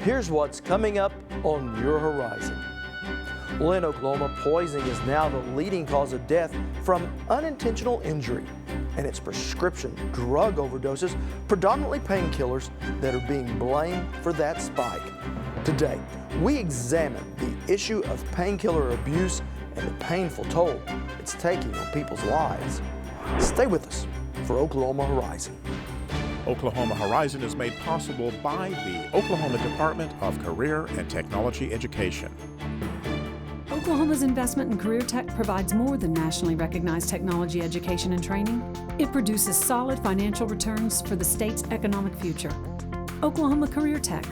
Here's what's coming up on your horizon. Well, in Oklahoma, poisoning is now the leading cause of death from unintentional injury, and it's prescription drug overdoses, predominantly painkillers, that are being blamed for that spike. Today, we examine the issue of painkiller abuse and the painful toll it's taking on people's lives. Stay with us for Oklahoma Horizon. Oklahoma Horizon is made possible by the Oklahoma Department of Career and Technology Education. Oklahoma's investment in career tech provides more than nationally recognized technology education and training. It produces solid financial returns for the state's economic future. Oklahoma Career Tech,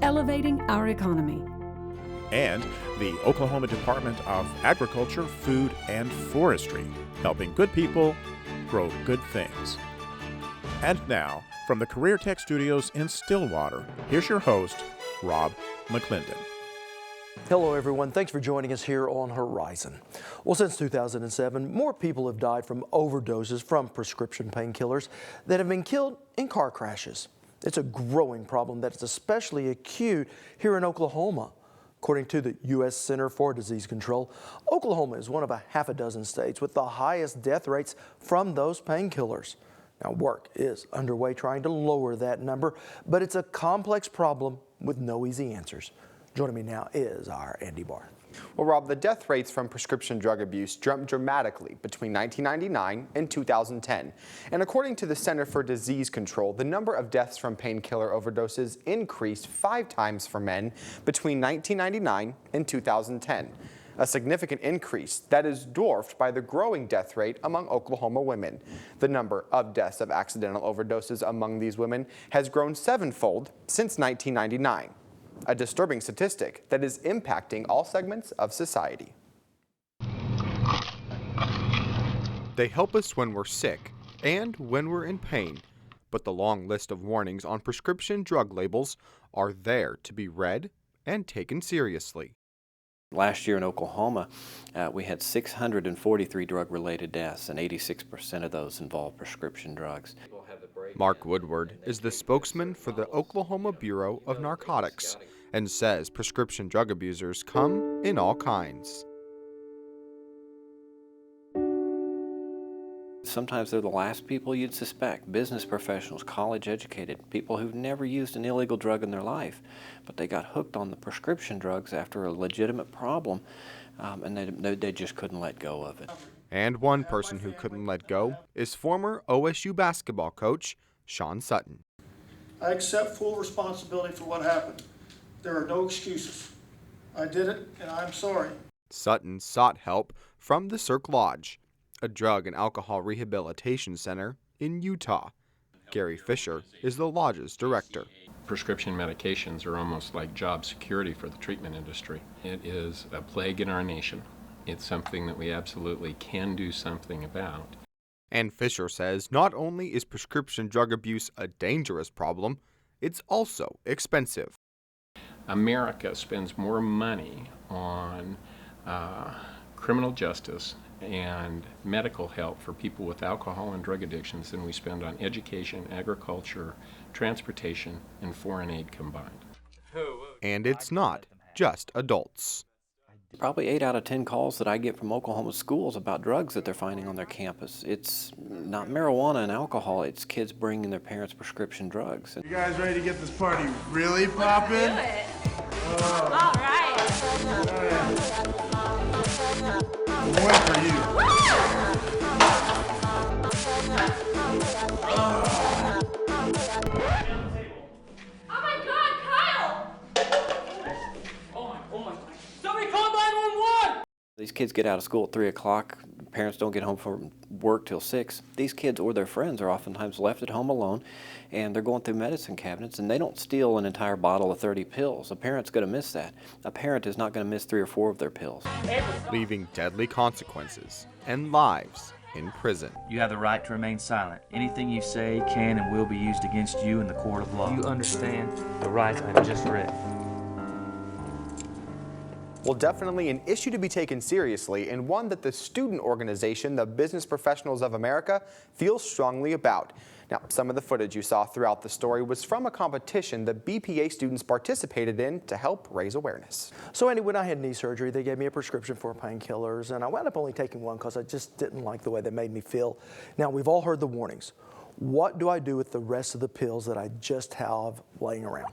elevating our economy. And the Oklahoma Department of Agriculture, Food, and Forestry, helping good people grow good things. And now, from the Career Tech Studios in Stillwater, here's your host, Rob McClendon. Hello everyone, thanks for joining us here on Horizon. Well, since 2007, more people have died from overdoses from prescription painkillers that have been killed in car crashes. It's a growing problem that is especially acute here in Oklahoma. According to the U.S. Center for Disease Control, Oklahoma is one of a half a dozen states with the highest death rates from those painkillers. Now, work is underway trying to lower that number, but it's a complex problem with no easy answers. Joining me now is our Andy Barth. Well, Rob, the death rates from prescription drug abuse jumped dramatically between 1999 and 2010. And according to the Center for Disease Control, the number of deaths from painkiller overdoses increased 5 times for men between 1999 and 2010. A significant increase that is dwarfed by the growing death rate among Oklahoma women. The number of deaths of accidental overdoses among these women has grown 7-fold since 1999. A disturbing statistic that is impacting all segments of society. They help us when we're sick and when we're in pain, but the long list of warnings on prescription drug labels are there to be read and taken seriously. Last year in Oklahoma, we had 643 drug-related deaths, and 86% of those involved prescription drugs. Mark Woodward is the spokesman for the Oklahoma Bureau of Narcotics and says prescription drug abusers come in all kinds. Sometimes they're the last people you'd suspect, business professionals, college-educated, people who've never used an illegal drug in their life, but they got hooked on the prescription drugs after a legitimate problem, and they just couldn't let go of it. And one person who couldn't let go is former OSU basketball coach Sean Sutton. I accept full responsibility for what happened. There are no excuses. I did it, and I'm sorry. Sutton sought help from the Cirque Lodge, a drug and alcohol rehabilitation center in Utah. Gary Fisher is the lodge's director. Prescription medications are almost like job security for the treatment industry. It is a plague in our nation. It's something that we absolutely can do something about. And Fisher says not only is prescription drug abuse a dangerous problem, it's also expensive. America spends more money on criminal justice and medical help for people with alcohol and drug addictions than we spend on education, agriculture, transportation, and foreign aid combined. And it's not just adults. Probably 8 out of 10 calls that I get from Oklahoma schools about drugs that they're finding on their campus. It's not marijuana and alcohol, it's kids bringing their parents prescription drugs. You guys ready to get this party really poppin'? Let's do it. All right. One for you. Oh my God, Kyle! Oh my. Somebody call 911! These kids get out of school at 3 o'clock. Parents don't get home from work till 6. These kids or their friends are oftentimes left at home alone, and they're going through medicine cabinets, and they don't steal an entire bottle of 30 pills. A parent's going to miss that. A parent is not going to miss 3 or 4 of their pills. Leaving deadly consequences and lives in prison. You have the right to remain silent. Anything you say can and will be used against you in the court of law. You understand the rights I have just read. Well, definitely an issue to be taken seriously, and one that the student organization, the Business Professionals of America, feels strongly about. Now, some of the footage you saw throughout the story was from a competition the BPA students participated in to help raise awareness. So Andy, when I had knee surgery, they gave me a prescription for painkillers, and I wound up only taking one because I just didn't like the way they made me feel. Now, we've all heard the warnings. What do I do with the rest of the pills that I just have laying around?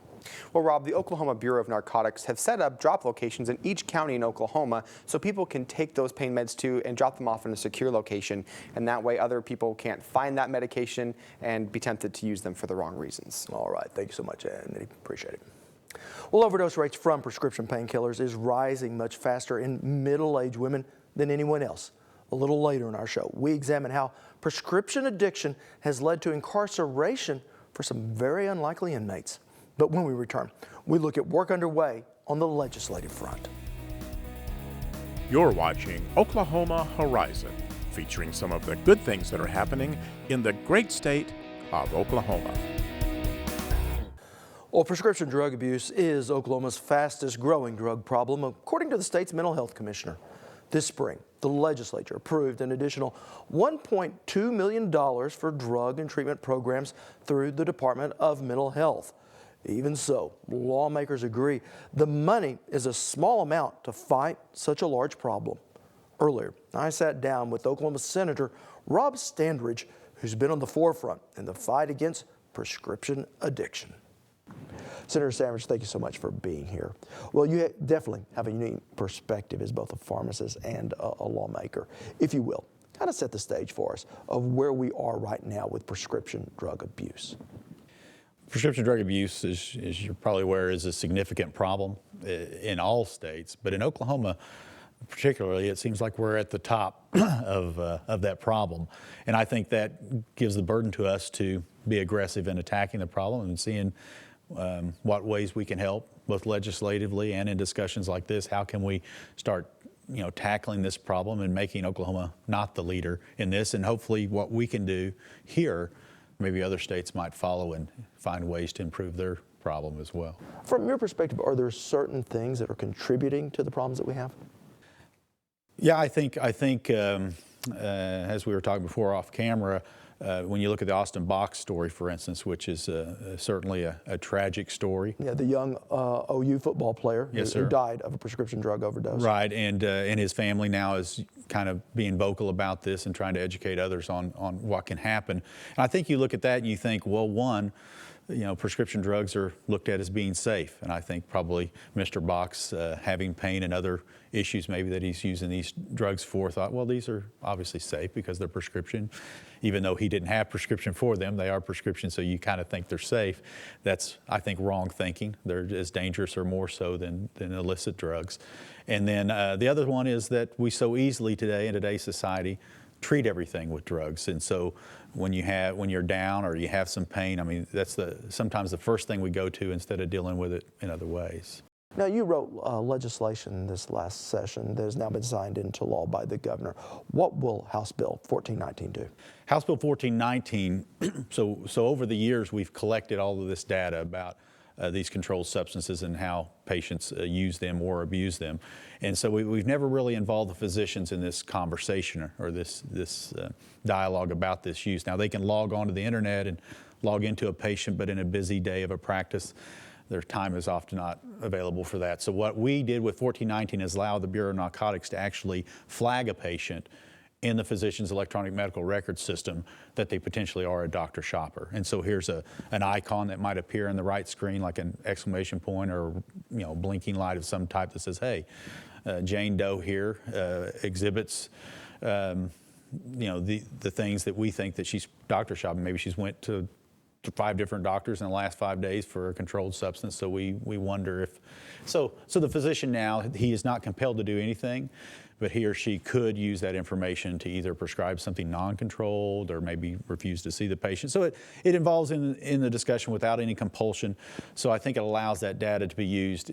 Well, Rob, the Oklahoma Bureau of Narcotics have set up drop locations in each county in Oklahoma so people can take those pain meds too and drop them off in a secure location. And that way other people can't find that medication and be tempted to use them for the wrong reasons. All right. Thank you so much, Andy. Appreciate it. Well, overdose rates from prescription painkillers is rising much faster in middle-aged women than anyone else. A little later in our show, we examine how prescription addiction has led to incarceration for some very unlikely inmates. But when we return, we look at work underway on the legislative front. You're watching Oklahoma Horizon, featuring some of the good things that are happening in the great state of Oklahoma. Well, prescription drug abuse is Oklahoma's fastest growing drug problem, according to the state's mental health commissioner. This spring, the legislature approved an additional $1.2 million for drug and treatment programs through the Department of Mental Health. Even so, lawmakers agree the money is a small amount to fight such a large problem. Earlier, I sat down with Oklahoma Senator Rob Standridge, who's been on the forefront in the fight against prescription addiction. Senator Standridge, thank you so much for being here. Well, you definitely have a unique perspective as both a pharmacist and a lawmaker. If you will, kind of set the stage for us of where we are right now with prescription drug abuse. Prescription drug abuse, as you're probably aware, is a significant problem in all states, but in Oklahoma particularly, it seems like we're at the top of that problem. And I think that gives the burden to us to be aggressive in attacking the problem and seeing what ways we can help, both legislatively and in discussions like this. How can we start tackling this problem and making Oklahoma not the leader in this, and hopefully what we can do here, maybe other states might follow and find ways to improve their problem as well. From your perspective, are there certain things that are contributing to the problems that we have? Yeah, I think as we were talking before off camera, when you look at the Austin Box story, for instance, which is certainly a tragic story. Yeah, the young OU football player who died of a prescription drug overdose. Right, and his family now is kind of being vocal about this and trying to educate others on what can happen. And I think you look at that and you think, well, one, prescription drugs are looked at as being safe. And I think probably Mr. Box, having pain and other issues maybe that he's using these drugs for, thought, well, these are obviously safe because they're prescription. Even though he didn't have prescription for them, they are prescription, so you kind of think they're safe. That's, I think, wrong thinking. They're as dangerous or more so than illicit drugs. And then the other one is that we so easily today in today's society treat everything with drugs. And so when you're down or you have some pain, I mean, that's sometimes the first thing we go to instead of dealing with it in other ways. Now, you wrote legislation this last session that has now been signed into law by the governor. What will House Bill 1419 do? House Bill 1419, so over the years we've collected all of this data about these controlled substances and how patients use them or abuse them. And so we've never really involved the physicians in this conversation or this dialogue about this use. Now, they can log onto the internet and log into a patient, but in a busy day of a practice, their time is often not available for that. So what we did with 1419 is allow the Bureau of Narcotics to actually flag a patient in the physician's electronic medical record system that they potentially are a doctor shopper. And so here's an icon that might appear in the right screen, like an exclamation point or blinking light of some type that says, hey, Jane Doe here exhibits the things that we think that she's doctor shopping. Maybe she's went to 5 different doctors in the last 5 days for a controlled substance, so we wonder if... So the physician now, he is not compelled to do anything, but he or she could use that information to either prescribe something non-controlled or maybe refuse to see the patient. So it involves in the discussion without any compulsion. So I think it allows that data to be used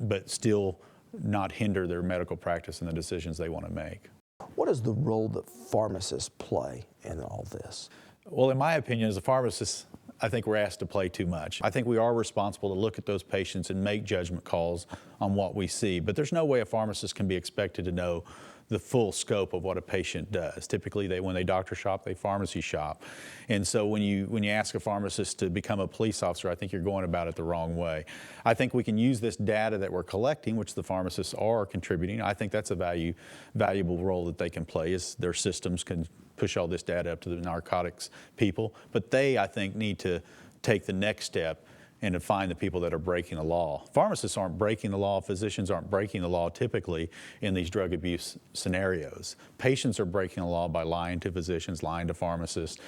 but still not hinder their medical practice and the decisions they want to make. What is the role that pharmacists play in all this? Well, in my opinion, as a pharmacist, I think we're asked to play too much. I think we are responsible to look at those patients and make judgment calls on what we see. But there's no way a pharmacist can be expected to know the full scope of what a patient does. Typically, when they doctor shop, they pharmacy shop. And so when you ask a pharmacist to become a police officer, I think you're going about it the wrong way. I think we can use this data that we're collecting, which the pharmacists are contributing. I think that's a valuable role that they can play, is their systems can push all this data up to the narcotics people. But they, I think, need to take the next step and to find the people that are breaking the law. Pharmacists aren't breaking the law, physicians aren't breaking the law typically in these drug abuse scenarios. Patients are breaking the law by lying to physicians, lying to pharmacists,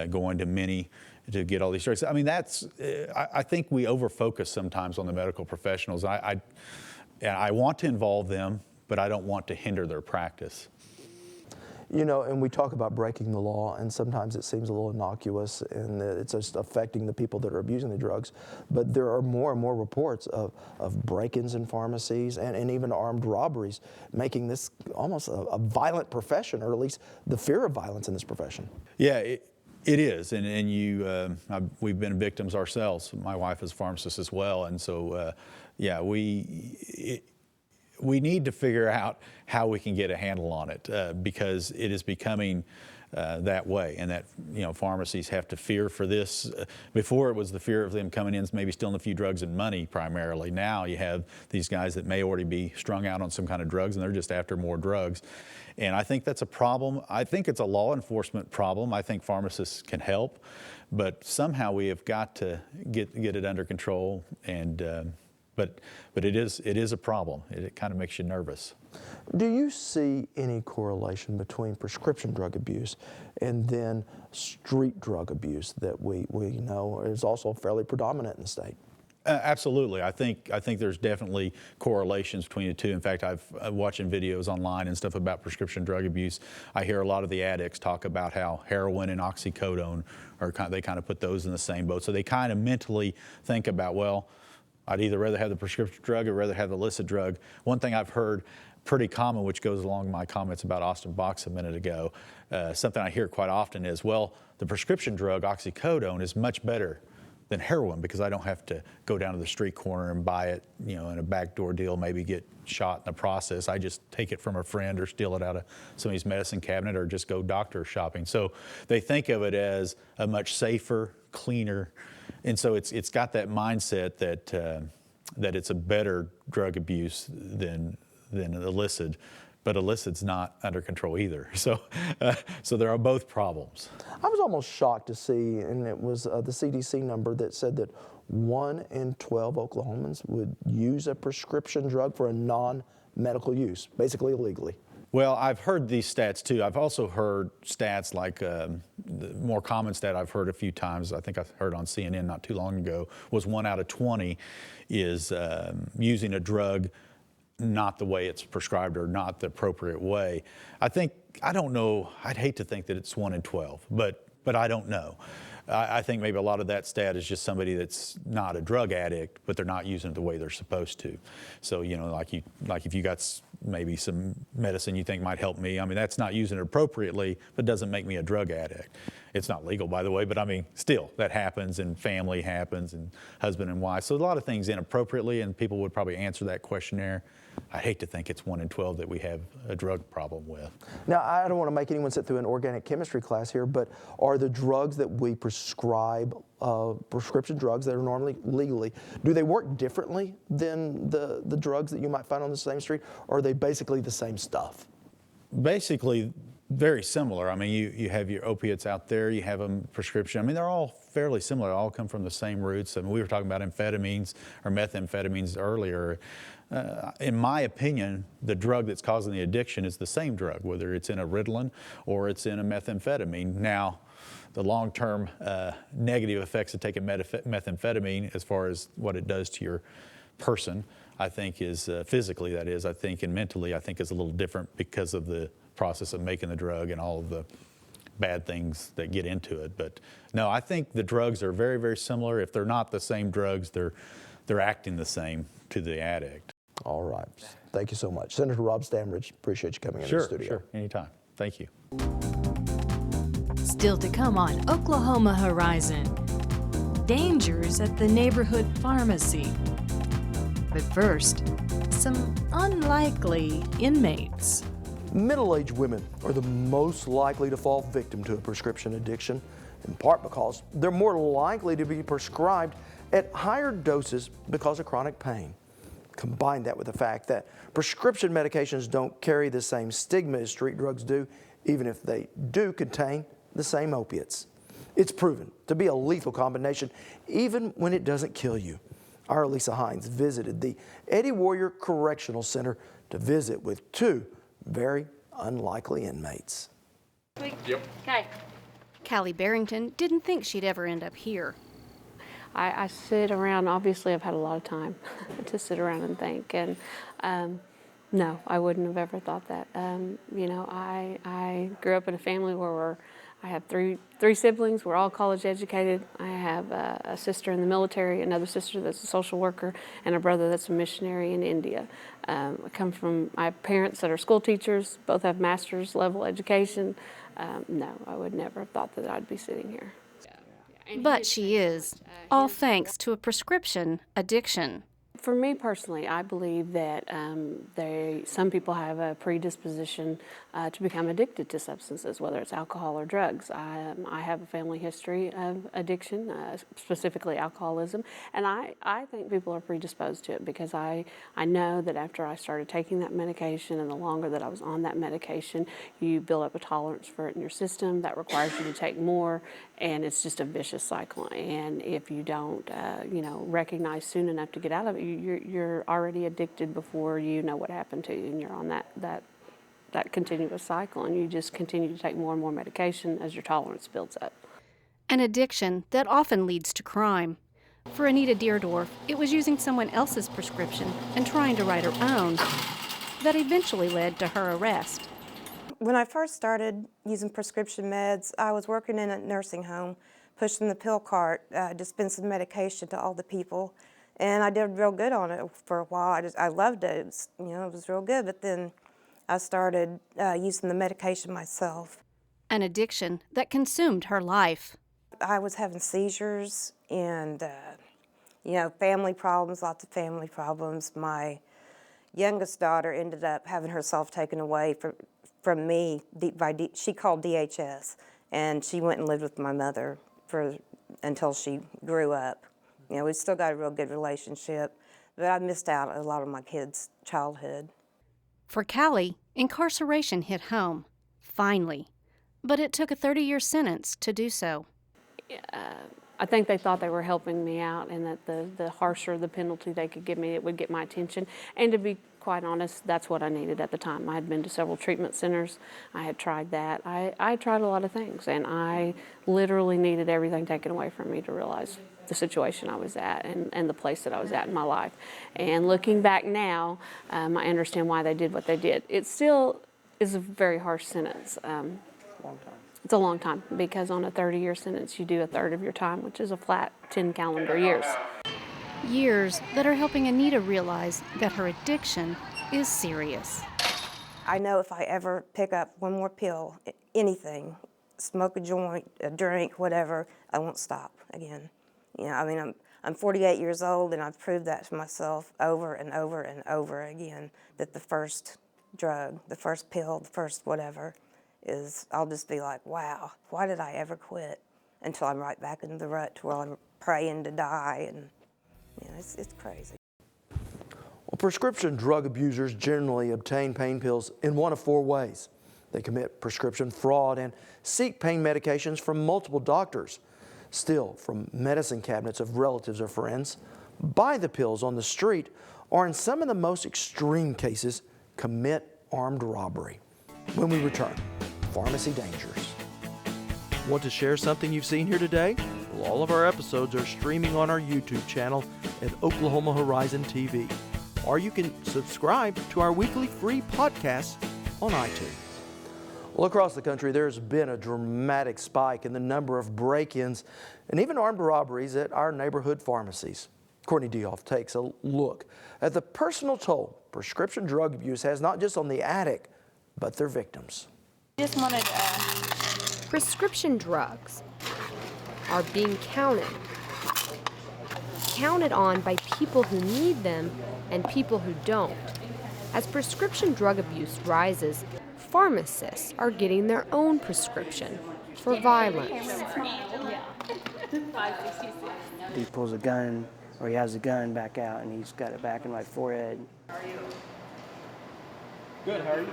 going to many to get all these drugs. I mean, I think we overfocus sometimes on the medical professionals. I want to involve them, but I don't want to hinder their practice. You know, and we talk about breaking the law, and sometimes it seems a little innocuous and it's just affecting the people that are abusing the drugs. But there are more and more reports of break-ins in pharmacies and even armed robberies, making this almost a violent profession, or at least the fear of violence in this profession. Yeah, it is, and we've been victims ourselves. My wife is a pharmacist as well, and so yeah, we need to figure out how we can get a handle on it because it is becoming that way, and that pharmacies have to fear for this. Before it was the fear of them coming in, maybe stealing a few drugs and money primarily. Now you have these guys that may already be strung out on some kind of drugs, and they're just after more drugs. And I think that's a problem. I think it's a law enforcement problem. I think pharmacists can help, but somehow we have got to get it under control. And But it is a problem. It kind of makes you nervous. Do you see any correlation between prescription drug abuse and then street drug abuse that we know is also fairly predominant in the state? Absolutely. I think there's definitely correlations between the two. In fact, I'm watching videos online and stuff about prescription drug abuse. I hear a lot of the addicts talk about how heroin and oxycodone they kind of put those in the same boat. So they kind of mentally think about, well, I'd either rather have the prescription drug or rather have the illicit drug. One thing I've heard pretty common, which goes along with my comments about Austin Box a minute ago, something I hear quite often is, well, the prescription drug, oxycodone, is much better than heroin because I don't have to go down to the street corner and buy it, in a backdoor deal, maybe get shot in the process. I just take it from a friend or steal it out of somebody's medicine cabinet or just go doctor shopping. So they think of it as a much safer, cleaner, and so it's got that mindset that it's a better drug abuse than illicit, but illicit's not under control either. So there are both problems. I was almost shocked to see, and it was the CDC number that said that 1 in 12 Oklahomans would use a prescription drug for a non-medical use, basically illegally. Well, I've heard these stats too. I've also heard stats like the more common stat I've heard a few times, I think I heard on CNN not too long ago, was 1 out of 20 is using a drug not the way it's prescribed or not the appropriate way. I don't know, I'd hate to think that it's 1 in 12, but I don't know. I think maybe a lot of that stat is just somebody that's not a drug addict, but they're not using it the way they're supposed to. So, like if you got maybe some medicine you think might help me, I mean, that's not using it appropriately, but doesn't make me a drug addict. It's not legal, by the way, but I mean, still, that happens, and family happens, and husband and wife. So a lot of things inappropriately, and people would probably answer that questionnaire. I hate to think it's 1 in 12 that we have a drug problem with. Now, I don't want to make anyone sit through an organic chemistry class here, but are the drugs that we prescribe, prescription drugs that are normally legally, do they work differently than the drugs that you might find on the same street, or are they basically the same stuff? Basically, very similar. I mean, you have your opiates out there, you have a prescription. I mean, they're all fairly similar. They all come from the same roots. I mean, we were talking about amphetamines or methamphetamines earlier. In my opinion, the drug that's causing the addiction is the same drug, whether it's in a Ritalin or it's in a methamphetamine. Now, the long-term negative effects of taking methamphetamine, as far as what it does to your person, I think is physically, that is, I think, and mentally, I think is a little different because of the process of making the drug and all of the bad things that get into it. But no, I think the drugs are very, very similar. If they're not the same drugs, they're acting the same to the addict. All right. Thank you so much. Senator Rob Stamridge, appreciate you coming into the studio. Sure, anytime. Thank you. Still to come on Oklahoma Horizon. Dangers at the neighborhood pharmacy. But first, some unlikely inmates. Middle-aged women are the most likely to fall victim to a prescription addiction, in part because they're more likely to be prescribed at higher doses because of chronic pain. Combine that with the fact that prescription medications don't carry the same stigma as street drugs do, even if they do contain the same opiates. It's proven to be a lethal combination, even when it doesn't kill you. Our Lisa Hines visited the Eddie Warrior Correctional Center to visit with two very unlikely inmates. Yep. Okay. Callie Barrington didn't think she'd ever end up here. I sit around, obviously I've had a lot of time to sit around and think, and no, I wouldn't have ever thought that. You know, I grew up in a family where I have three siblings. We're all college educated. I have a sister in the military, another sister that's a social worker, and a brother that's a missionary in India. I come from my parents that are school teachers, both have master's level education. No, I would never have thought that I'd be sitting here. But she is, all thanks to a prescription addiction. For me personally, I believe that some people have a predisposition to become addicted to substances, whether it's alcohol or drugs. I have a family history of addiction, specifically alcoholism, and I think people are predisposed to it because I know that after I started taking that medication and the longer that I was on that medication, you build up a tolerance for it in your system that requires you to take more, and it's just a vicious cycle. And if you don't, recognize soon enough to get out of it, you're already addicted before you know what happened to you, and you're on that continuous cycle, and you just continue to take more and more medication as your tolerance builds up. An addiction that often leads to crime. For Anita Deerdorf, it was using someone else's prescription and trying to write her own that eventually led to her arrest. When I first started using prescription meds, I was working in a nursing home, pushing the pill cart, dispensing medication to all the people. And I did real good on it for a while. I loved it. It was real good. But then I started using the medication myself. An addiction that consumed her life. I was having seizures and, family problems, lots of family problems. My youngest daughter ended up having herself taken away from me. She called DHS, and she went and lived with my mother until she grew up. We still got a real good relationship, but I missed out on a lot of my kids' childhood. For Callie, incarceration hit home, finally, but it took a 30-year sentence to do so. I think they thought they were helping me out, and that the harsher the penalty they could give me, it would get my attention. And to be quite honest, that's what I needed at the time. I had been to several treatment centers. I had tried that. I tried a lot of things, and I literally needed everything taken away from me to realize the situation I was at and the place that I was at in my life. And looking back now, I understand why they did what they did. It still is a very harsh sentence. Long time. It's a long time, because on a 30-year sentence, you do a third of your time, which is a flat 10 calendar years. Years that are helping Anita realize that her addiction is serious. I know if I ever pick up one more pill, anything, smoke a joint, a drink, whatever, I won't stop again. I'm 48 years old, and I've proved that to myself over and over and over again, that the first drug, the first pill, the first whatever, I'll just be like, wow, why did I ever quit? Until I'm right back into the rut to where I'm praying to die, and it's crazy. Well, prescription drug abusers generally obtain pain pills in one of four ways. They commit prescription fraud and seek pain medications from multiple doctors, steal from medicine cabinets of relatives or friends, buy the pills on the street, or in some of the most extreme cases, commit armed robbery. When we return, Pharmacy Dangers. Want to share something you've seen here today? Well, all of our episodes are streaming on our YouTube channel at Oklahoma Horizon TV, or you can subscribe to our weekly free podcasts on iTunes. Well, across the country, there's been a dramatic spike in the number of break-ins and even armed robberies at our neighborhood pharmacies. Courtney Dioff takes a look at the personal toll prescription drug abuse has not just on the addict, but their victims. Just wanted prescription drugs are being counted on by people who need them and people who don't. As prescription drug abuse rises, pharmacists are getting their own prescription for violence. He pulls a gun, or he has a gun back out, and he's got it back in my forehead. Good, how are you?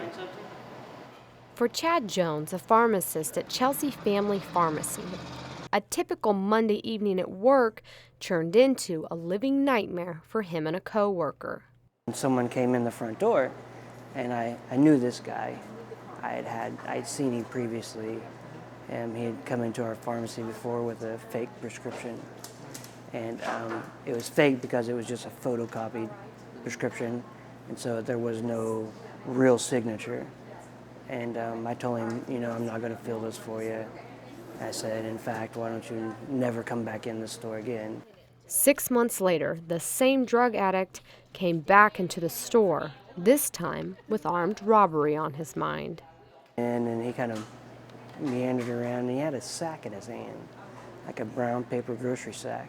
For Chad Jones, a pharmacist at Chelsea Family Pharmacy, a typical Monday evening at work turned into a living nightmare for him and a coworker. Someone came in the front door, and I knew this guy. I'd seen him previously, and he had come into our pharmacy before with a fake prescription. And it was fake because it was just a photocopied prescription, and so there was no real signature. And I told him, you know, I'm not going to fill this for you. I said, in fact, why don't you never come back in the store again? 6 months later, the same drug addict came back into the store, this time with armed robbery on his mind. And then he kind of meandered around, and he had a sack in his hand, like a brown paper grocery sack.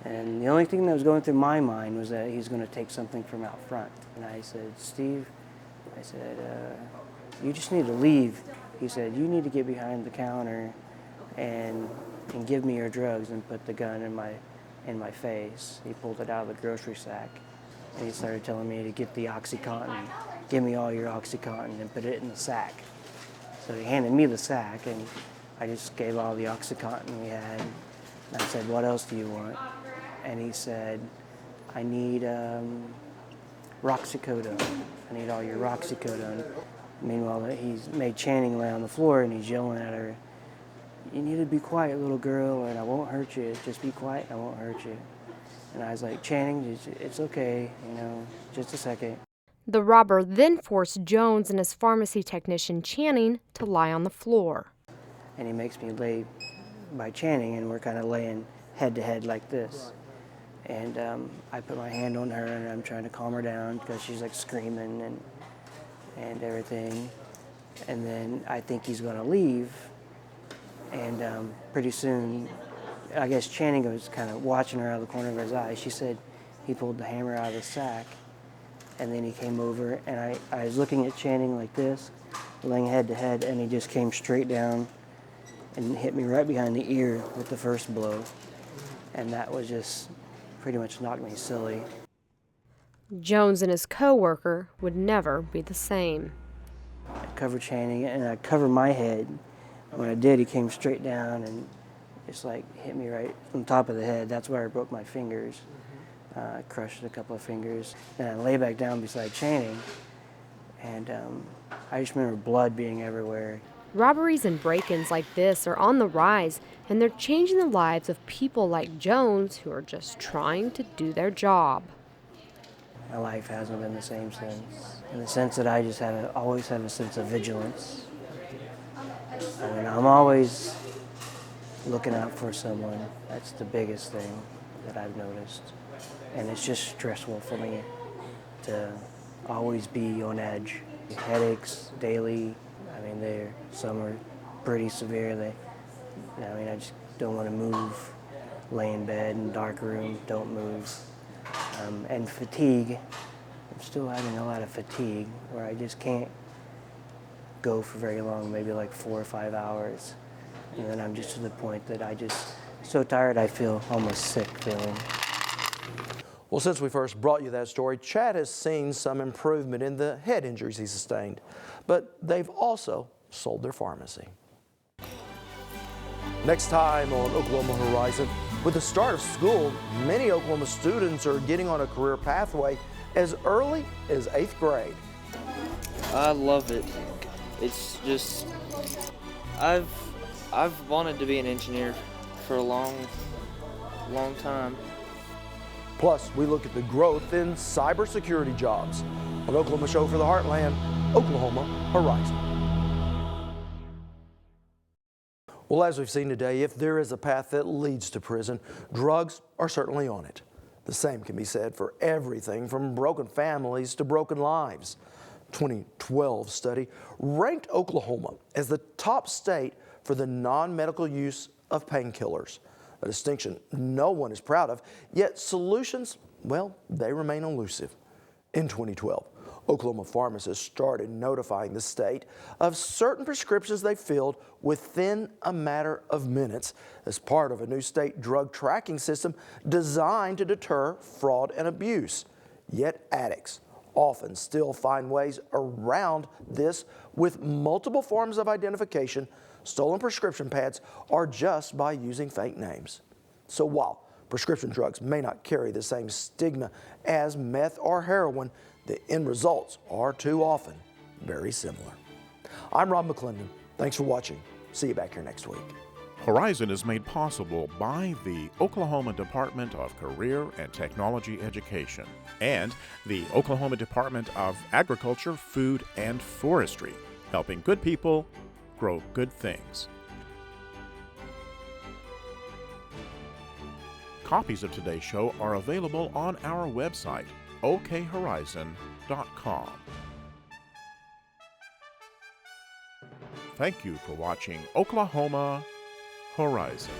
And the only thing that was going through my mind was that he's going to take something from out front. And I said, Steve, I said, you just need to leave. He said, you need to get behind the counter and give me your drugs, and put the gun in my face. He pulled it out of the grocery sack, and he started telling me to get the OxyContin, give me all your OxyContin, and put it in the sack. So he handed me the sack, and I just gave all the OxyContin we had. And I said, what else do you want? And he said, I need Roxicodone. I need all your Roxicodone. Meanwhile, he's made Channing lay on the floor, and he's yelling at her, you need to be quiet, little girl, and I won't hurt you. Just be quiet, I won't hurt you. And I was like, Channing, it's okay, you know, just a second. The robber then forced Jones and his pharmacy technician, Channing, to lie on the floor. And he makes me lay by Channing, and we're kind of laying head to head like this. And I put my hand on her, and I'm trying to calm her down because she's like screaming and everything. And then I think he's going to leave. And pretty soon, I guess Channing was kind of watching her out of the corner of his eye. She said he pulled the hammer out of the sack, and then he came over, and I was looking at Channing like this, laying head to head, and he just came straight down and hit me right behind the ear with the first blow. And that was just pretty much knocked me silly. Jones and his coworker would never be the same. I covered Channing, and I covered my head. When I did, he came straight down and just like hit me right on top of the head. That's where I broke my fingers. I crushed a couple of fingers. And I lay back down beside Channing, and I just remember blood being everywhere. Robberies and break-ins like this are on the rise, and they're changing the lives of people like Jones who are just trying to do their job. My life hasn't been the same since, in the sense that I just always have a sense of vigilance. I mean, I'm always looking out for someone. That's the biggest thing that I've noticed. And it's just stressful for me to always be on edge. Headaches daily, I mean, some are pretty severe. I just don't want to move. Lay in bed in a dark room, don't move. And fatigue, I'm still having a lot of fatigue where I just can't go for very long, maybe like 4 or 5 hours. And then I'm just to the point that I just so tired I feel almost sick feeling. Well, since we first brought you that story, Chad has seen some improvement in the head injuries he sustained, but they've also sold their pharmacy. Next time on Oklahoma Horizon, with the start of school, many Oklahoma students are getting on a career pathway as early as 8th grade. I love it. It's just, I've wanted to be an engineer for a long time. Plus, we look at the growth in cybersecurity jobs on Oklahoma Show for the Heartland, Oklahoma Horizon. Well, as we've seen today, if there is a path that leads to prison, drugs are certainly on it. The same can be said for everything from broken families to broken lives. 2012 study ranked Oklahoma as the top state for the non-medical use of painkillers, a distinction no one is proud of, yet solutions, well, they remain elusive. In 2012, Oklahoma pharmacists started notifying the state of certain prescriptions they filled within a matter of minutes as part of a new state drug tracking system designed to deter fraud and abuse. Yet addicts often still find ways around this with multiple forms of identification, stolen prescription pads, or just by using fake names. So while prescription drugs may not carry the same stigma as meth or heroin, the end results are too often very similar. I'm Rob McClendon. Thanks for watching. See you back here next week. Horizon is made possible by the Oklahoma Department of Career and Technology Education and the Oklahoma Department of Agriculture, Food, and Forestry, helping good people grow good things. Copies of today's show are available on our website, okhorizon.com. Thank you for watching Oklahoma Horizon.